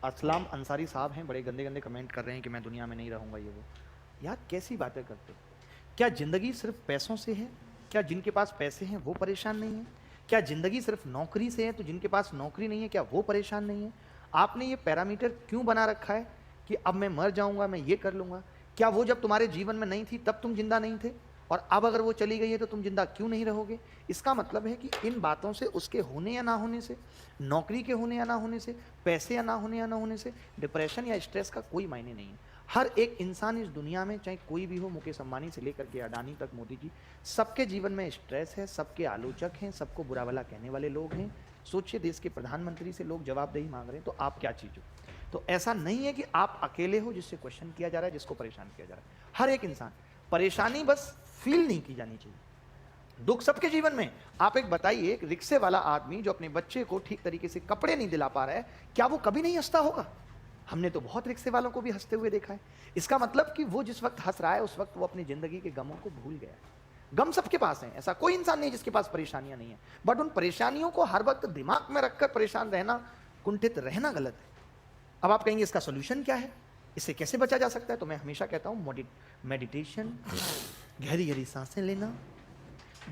असलाम अंसारी साहब हैं, बड़े गंदे गंदे कमेंट कर रहे हैं कि मैं दुनिया में नहीं रहूँगा ये वो। यार कैसी बातें करते हो? क्या ज़िंदगी सिर्फ पैसों से है? क्या जिनके पास पैसे हैं वो परेशान नहीं है? क्या ज़िंदगी सिर्फ नौकरी से है तो जिनके पास नौकरी नहीं है क्या वो परेशान नहीं है? आपने ये पैरामीटर क्यों बना रखा है कि अब मैं मर जाऊंगा, मैं ये कर लूंगा? क्या वो जब तुम्हारे जीवन में नहीं थी तब तुम जिंदा नहीं थे, और अब अगर वो चली गई है तो तुम जिंदा क्यों नहीं रहोगे? इसका मतलब है कि इन बातों से, उसके होने या ना होने से, नौकरी के होने या ना होने से, पैसे या ना होने या ना होने से डिप्रेशन या स्ट्रेस का कोई मायने नहीं है। हर एक इंसान इस दुनिया में, चाहे कोई भी हो, मुकेश अंबानी से लेकर के अडानी तक, मोदी जी, सबके जीवन में स्ट्रेस है, सबके आलोचक हैं, सबको बुरा भला कहने वाले लोग हैं। सोचिए, देश के प्रधानमंत्री से लोग जवाबदेही मांग रहे हैं, तो आप क्या चीज हो? तो ऐसा नहीं है कि आप अकेले हो जिससे क्वेश्चन किया जा रहा है, जिसको परेशान किया जा रहा है। हर एक इंसान, परेशानी बस फील नहीं की जानी चाहिए। दुख सबके जीवन में। आप एक बताइए, एक रिक्शे वाला आदमी जो अपने बच्चे को ठीक तरीके से कपड़े नहीं दिला पा रहा है, क्या वो कभी नहीं हंसता होगा? हमने तो बहुत रिक्शे वालों को भी हंसते हुए देखा है। इसका मतलब कि वो जिस वक्त हंस रहा है उस वक्त वो अपनी जिंदगी के गमों को भूल गया है। गम सबके पास है, ऐसा कोई इंसान नहीं जिसके पास परेशानियां नहीं है, बट उन परेशानियों को हर वक्त दिमाग में रखकर परेशान रहना, कुंठित रहना गलत है। अब आप कहेंगे इसका सोल्यूशन क्या है, इससे कैसे बचा जा सकता है? तो मैं हमेशा कहता हूं मेडिटेशन, गहरी गहरी सांसें लेना,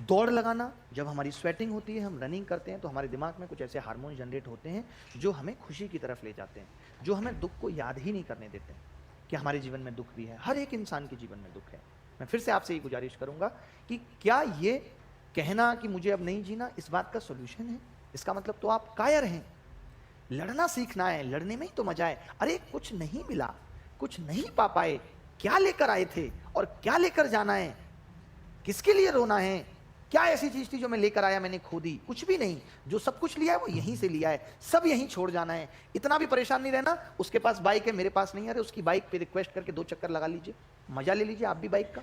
दौड़ लगाना। जब हमारी स्वेटिंग होती है, हम रनिंग करते हैं, तो हमारे दिमाग में कुछ ऐसे हार्मोन जनरेट होते हैं जो हमें खुशी की तरफ ले जाते हैं, जो हमें दुख को याद ही नहीं करने देते हैं कि हमारे जीवन में दुख भी है। हर एक इंसान के जीवन में दुख है। मैं फिर से आपसे ये गुजारिश करूंगा कि क्या ये कहना कि मुझे अब नहीं जीना इस बात का सोल्यूशन है? इसका मतलब तो आप कायर हैं। लड़ना सीखना है, लड़ने में ही तो मजा है। अरे कुछ नहीं मिला, कुछ नहीं पा पाए, क्या लेकर आए थे और क्या लेकर जाना है? किसके लिए रोना है? क्या ऐसी चीज थी जो मैं लेकर आया मैंने खो दी? कुछ भी नहीं। जो सब कुछ लिया है वो यहीं से लिया है, सब यहीं छोड़ जाना है। इतना भी परेशान नहीं रहना, उसके पास बाइक है मेरे पास नहीं है, अरे उसकी बाइक पे रिक्वेस्ट करके 2 चक्कर लगा लीजिए, मजा ले लीजिए आप भी बाइक का।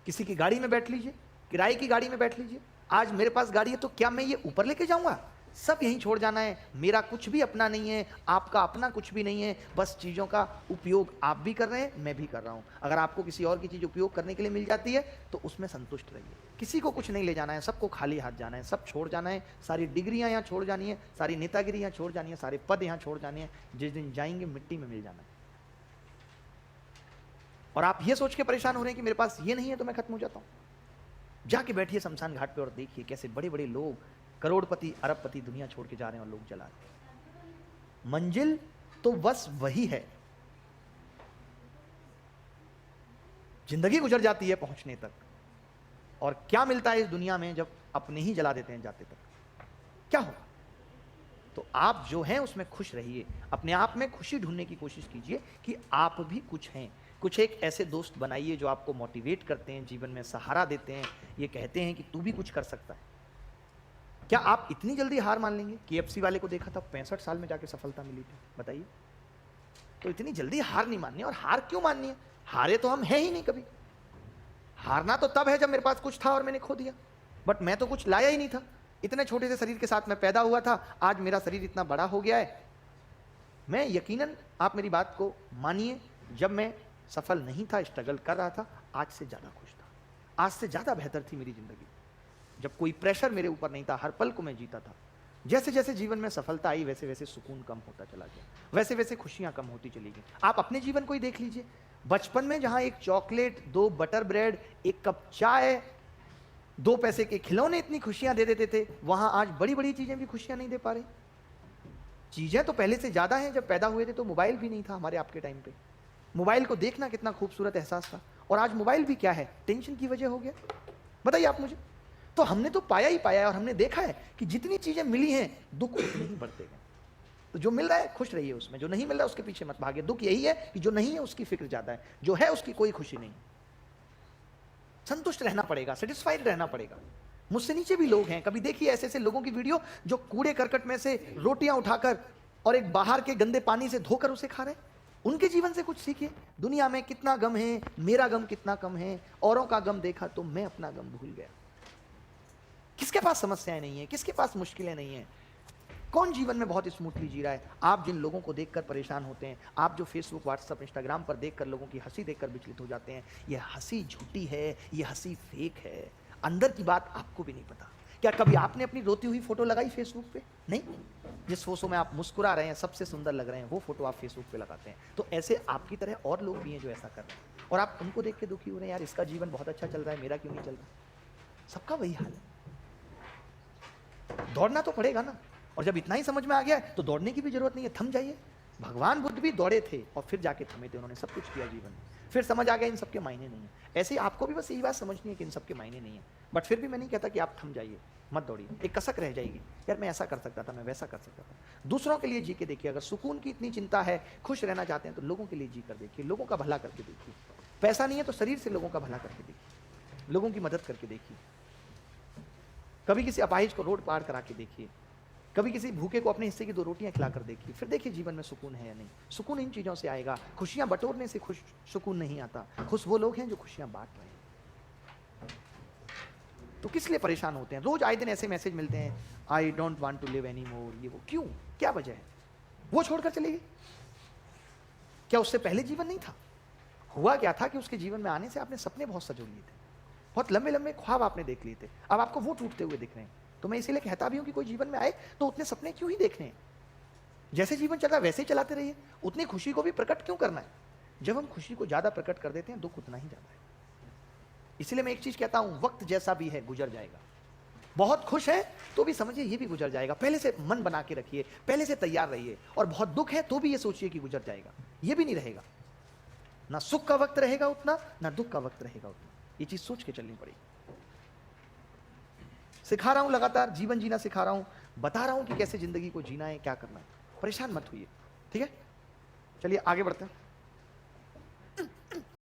किसी की गाड़ी में बैठ लीजिए, किराए की गाड़ी में बैठ लीजिए। आज मेरे पास गाड़ी है तो क्या मैं ये ऊपर लेके जाऊंगा? सब यहीं छोड़ जाना है। मेरा कुछ भी अपना नहीं है, आपका अपना कुछ भी नहीं है, बस चीज़ों का उपयोग आप भी कर रहे हैं, मैं भी कर रहा हूं। अगर आपको किसी और की चीज़ उपयोग करने के लिए मिल जाती है तो उसमें संतुष्ट रहिए। किसी को कुछ नहीं ले जाना है, सबको खाली हाथ जाना है, सब छोड़ जाना है। सारी डिग्रियां यहाँ छोड़ जानी है, सारी नेतागिरी यहाँ छोड़ जानी है, सारे पद यहाँ छोड़ जाने हैं। जिस दिन जाएंगे मिट्टी में मिल जाना है। और आप ये सोच के परेशान हो रहे हैं कि मेरे पास ये नहीं है तो मैं खत्म हो जाता हूं। जाके बैठिए शमशान घाट पे और देखिए कैसे बड़े बड़े लोग, करोड़पति अरबपति दुनिया छोड़ के जा रहे हैं और लोग जला रहे हैं। मंजिल तो बस वही है, जिंदगी गुजर जाती है पहुंचने तक। और क्या मिलता है इस दुनिया में जब अपने ही जला देते हैं जाते तक? क्या होगा? तो आप जो हैं उसमें खुश रहिए, अपने आप में खुशी ढूंढने की कोशिश कीजिए कि आप भी कुछ हैं। कुछ एक ऐसे दोस्त बनाइए जो आपको मोटिवेट करते हैं, जीवन में सहारा देते हैं, ये कहते हैं कि तू भी कुछ कर सकता है। क्या आप इतनी जल्दी हार मान लेंगे? KFC वाले को देखा था, 65 साल में जाके सफलता मिली थी, बताइए। तो इतनी जल्दी हार नहीं माननी। और हार क्यों माननी है? हारे तो हम हैं ही नहीं कभी। हारना तो तब है जब मेरे पास कुछ था और मैंने खो दिया, बट मैं तो कुछ लाया ही नहीं था। इतने छोटे से शरीर के साथ मैं पैदा हुआ था, आज मेरा शरीर इतना बड़ा हो गया है। मैं यकीनन, आप मेरी बात को मानिए, जब मैं सफल नहीं था, स्ट्रगल कर रहा था, आज से ज्यादा खुश था, आज से ज्यादा बेहतर थी मेरी जिंदगी। जब कोई प्रेशर मेरे ऊपर नहीं था, हर पल को मैं जीता था। जैसे जैसे जीवन में सफलता आई वैसे वैसे सुकून कम होता चला गया, वैसे वैसे खुशियां कम होती चली गई। आप अपने जीवन को ही देख लीजिए। बचपन में जहां एक चॉकलेट, 2 बटर ब्रेड, 1 कप चाय, 2 पैसे के खिलौने इतनी खुशियां दे देते थे, वहां आज बड़ी बड़ी चीजें भी खुशियां नहीं दे पा रही। चीजें तो पहले से ज्यादा हैं। जब पैदा हुए थे तो मोबाइल भी नहीं था हमारे आपके टाइम पे। मोबाइल को देखना कितना खूबसूरत एहसास था, और आज मोबाइल भी क्या है, टेंशन की वजह हो गया। बताइए आप मुझे। तो हमने तो पाया ही पाया है, और हमने देखा है कि जितनी चीजें मिली हैं दुख उतने ही बढ़ते गए। तो जो मिल रहा है खुश रहिए उसमें, जो नहीं मिल रहा है उसके पीछे मत भागिए। दुख यही है कि जो नहीं है उसकी फिक्र ज्यादा है, जो है उसकी कोई खुशी नहीं। संतुष्ट रहना पड़ेगा, सेटिस्फाइड रहना पड़ेगा। मुझसे नीचे भी लोग हैं, कभी देखिए ऐसे ऐसे लोगों की वीडियो जो कूड़े करकट में से रोटियां उठाकर और एक बाहर के गंदे पानी से धोकर उसे खा रहे हैं। उनके जीवन से कुछ सीखिए। दुनिया में कितना गम है, मेरा गम कितना कम है। औरों का गम देखा तो मैं अपना गम भूल गया। किसके पास समस्याएं नहीं है, किसके पास मुश्किलें नहीं है? कौन जीवन में बहुत स्मूथली जी रहा है? आप जिन लोगों को देखकर परेशान होते हैं, आप जो फेसबुक, व्हाट्सएप, इंस्टाग्राम पर देखकर लोगों की हंसी देखकर विचलित हो जाते हैं, यह हंसी झूठी है, यह हंसी फेक है। अंदर की बात आपको भी नहीं पता क्या कभी आपने अपनी रोती हुई फोटो लगाई फेसबुक पे? नहीं। जिस फोटो में आप मुस्कुरा रहे हैं, सबसे सुंदर लग रहे हैं, वो फोटो आप फेसबुक पे लगाते हैं। तो ऐसे आपकी तरह और लोग भी हैं जो ऐसा कर रहे हैं, और आप उनको देख के दुखी हो रहे हैं, यार इसका जीवन बहुत अच्छा चल रहा है, मेरा क्यों नहीं चल रहा? सबका वही हाल है। दौड़ना तो पड़ेगा ना, और जब इतना ही समझ में आ गया है तो दौड़ने की भी जरूरत नहीं है, थम जाइए। भगवान बुद्ध भी दौड़े थे और फिर जाके थमे थे, उन्होंने सब कुछ किया जीवन में, फिर समझ आ गया इन सबके मायने नहीं है। ऐसे ही आपको भी बस यही बात समझनी है कि इन सबके मायने नहीं है, बट फिर भी मैं नहीं कहता कि आप थम जाइए, मत दौड़िए। एक कसक रह जाएगी, यार मैं ऐसा कर सकता था, मैं वैसा कर सकता था। दूसरों के लिए जी के देखिए, अगर सुकून की इतनी चिंता है, खुश रहना चाहते हैं, तो लोगों के लिए जी कर देखिए, लोगों का भला करके देखिए। पैसा नहीं है तो शरीर से लोगों का भला करके देखिए, लोगों की मदद करके देखिए। कभी किसी अपाहिज को रोड पार करा के देखिए, कभी किसी भूखे को अपने हिस्से की 2 रोटियां खिलाकर देखिए, फिर देखिए जीवन में सुकून है या नहीं। सुकून इन चीजों से आएगा, खुशियां बटोरने से सुकून नहीं आता। खुश वो लोग हैं जो खुशियां बांट रहे हैं। तो किस लिए परेशान होते हैं? रोज आए दिन ऐसे मैसेज मिलते हैं, I don't want to live any more, ये वो। क्यों? क्या वजह है? वो छोड़कर चले गए, क्या उससे पहले जीवन नहीं था? हुआ क्या था कि उसके जीवन में आने से आपने सपने बहुत सजो लिए थे, बहुत लंबे लंबे ख्वाब आपने देख लिए थे, अब आपको वो टूटते हुए दिख रहे हैं। तो मैं इसीलिए कहता भी हूं कि कोई जीवन में आए तो उतने सपने क्यों ही देखने हैं? जैसे जीवन चल रहा है वैसे ही चलाते रहिए। उतनी खुशी को भी प्रकट क्यों करना है? जब हम खुशी को ज्यादा प्रकट कर देते हैं, दुख उतना ही जाता है। इसलिए मैं एक चीज कहता हूं, वक्त जैसा भी है गुजर जाएगा। बहुत खुश है तो भी समझिए ये भी गुजर जाएगा, पहले से मन बना के रखिए, पहले से तैयार रहिए। और बहुत दुख है तो भी ये सोचिए कि गुजर जाएगा, ये भी नहीं रहेगा। ना सुख का वक्त रहेगा उतना, ना दुख का वक्त रहेगा उतना। ये चीज सोच के चलनी पड़ेगी। सिखा रहा हूं, लगातार जीवन जीना सिखा रहा हूं, बता रहा हूं कि कैसे जिंदगी को जीना है, क्या करना है। परेशान मत होइए, ठीक है? चलिए आगे बढ़ते हैं।